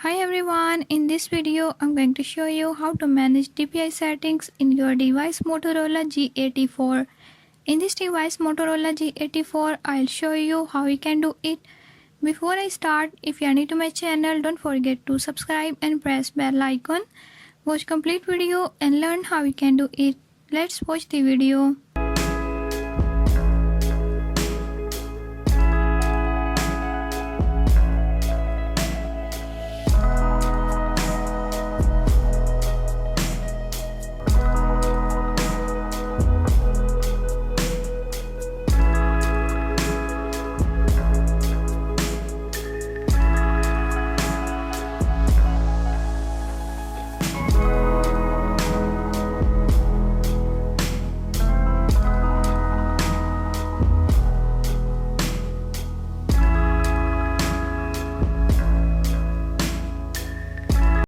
Hi everyone, in this video I'm going to show you how to manage DPI settings in your device Motorola G84. In this device Motorola G84, I'll show you how you can do it. Before I start, if you are new to my channel, don't forget to subscribe and press bell icon. Watch complete video and learn how you can do it. Let's watch the video.